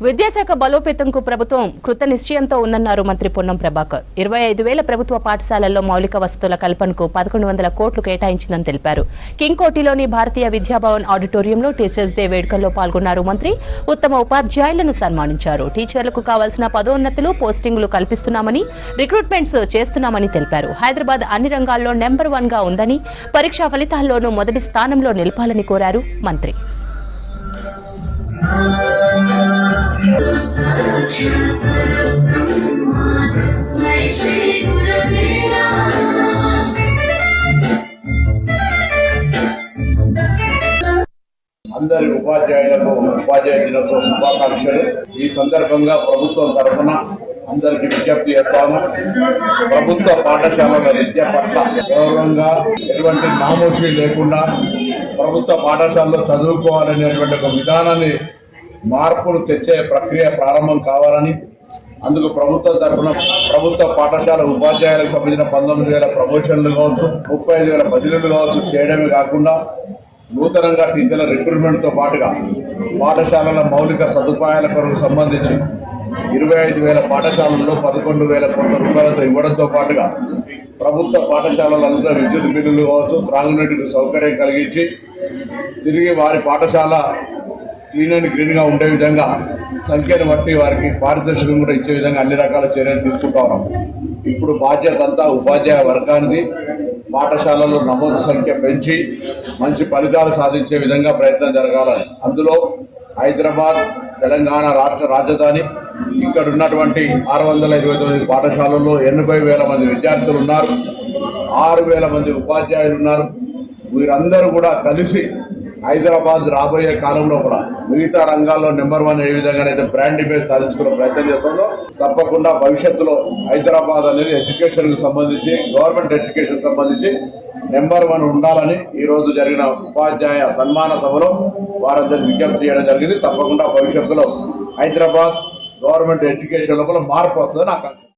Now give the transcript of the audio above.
విద్యాశాఖ బలోపేతంకు ప్రభుత్వం కృత నిశ్చయంతో ఉందన్నారు మంత్రి పొన్నం ప్రభాకర్. 25,000 ప్రభుత్వ పాఠశాలల్లో మౌలిక వసతుల కల్పనకు 1100 కోట్లు కేటాయించిందని తెలిపారు. కింగ్ కోటిలోని భారతీయ విద్యాభవన్ ఆడిటోరియంలో టీచర్స్ డే వేడుకల్లో పాల్గొన్నారు మంత్రి. ఉత్తమ ఉపాధ్యాయులను సన్మానించారు. టీచర్లకు కావాల్సిన పదోన్నతులు, పోస్టింగులు కల్పిస్తున్నామని, రిక్రూట్మెంట్స్ చేస్తున్నామని తెలిపారు. హైదరాబాద్ అన్ని రంగాల్లో నెంబర్ 1 గా ఉందని, పరీక్షా ఫలితాల్లోనూ మొదటి స్థానంలో నిలపాలని కోరారు మంత్రి. అందరి ఉపాధ్యాయులకు ఉపాధ్యాయ దినోత్సవ శుభాకాంక్షలు. ఈ సందర్భంగా ప్రభుత్వం తరఫున అందరికి విజ్ఞప్తి చేస్తాను. ప్రభుత్వ పాఠశాలల విద్య పట్ల గౌరవంగా, ఎటువంటి నామోషి లేకుండా ప్రభుత్వ పాఠశాలలో చదువుకోవాలనేటువంటి ఒక విధానాన్ని మార్పులు తెచ్చే ప్రక్రియ ప్రారంభం కావాలని, అందుకు ప్రభుత్వం తరఫున ప్రభుత్వ పాఠశాల ఉపాధ్యాయులకు సంబంధించిన 19,000 ప్రమోషన్లు కావచ్చు, 35,000 బదిలీలు కావచ్చు చేయడమే కాకుండా నూతనంగా టీచర్ల రిక్రూట్మెంట్తో పాటుగా పాఠశాలల మౌలిక సదుపాయాల కొరకు సంబంధించి 25,000 పాఠశాలల్లో 11,000 కోట్ల రూపాయలతో ఇవ్వడంతో పాటుగా ప్రభుత్వ పాఠశాలలంతా విద్యుత్ బిల్లులు కావచ్చు, త్రాగునీటికి సౌకర్యం కలిగించి తిరిగి వారి పాఠశాల క్లీన్ అండ్ గ్రీన్గా ఉండే విధంగా సంఖ్యను బట్టి వారికి పారితోషికం కూడా ఇచ్చే విధంగా అన్ని రకాల చర్యలు తీసుకుంటా ఉన్నాం. ఇప్పుడు బాధ్యత అంతా ఉపాధ్యాయ వర్గానికి పాఠశాలలో నమోదు సంఖ్య పెంచి మంచి ఫలితాలు సాధించే విధంగా ప్రయత్నం జరగాలని, అందులో హైదరాబాద్ తెలంగాణ రాష్ట్ర రాజధాని, ఇక్కడ ఉన్నటువంటి 629 పాఠశాలల్లో 80,000 మంది విద్యార్థులు ఉన్నారు, 6,000 మంది ఉపాధ్యాయులు ఉన్నారు. వీరందరూ కూడా కలిసి హైదరాబాద్ రాబోయే కాలంలో కూడా మిగతా రంగాల్లో నెంబర్ 1 ఏ విధంగానైతే బ్రాండ్ ఇమేజ్ సాధించుకునే ప్రయత్నం చేస్తుందో తప్పకుండా భవిష్యత్తులో హైదరాబాద్ అనేది ఎడ్యుకేషన్కి సంబంధించి, గవర్నమెంట్ ఎడ్యుకేషన్ సంబంధించి నెంబర్ 1 ఉండాలని ఈరోజు జరిగిన ఉపాధ్యాయ సన్మాన సభలో వారందరికీ విజ్ఞప్తి చేయడం జరిగింది. తప్పకుండా భవిష్యత్తులో హైదరాబాద్ గవర్నమెంట్ ఎడ్యుకేషన్ లోపల మార్పు వస్తుందని నాకు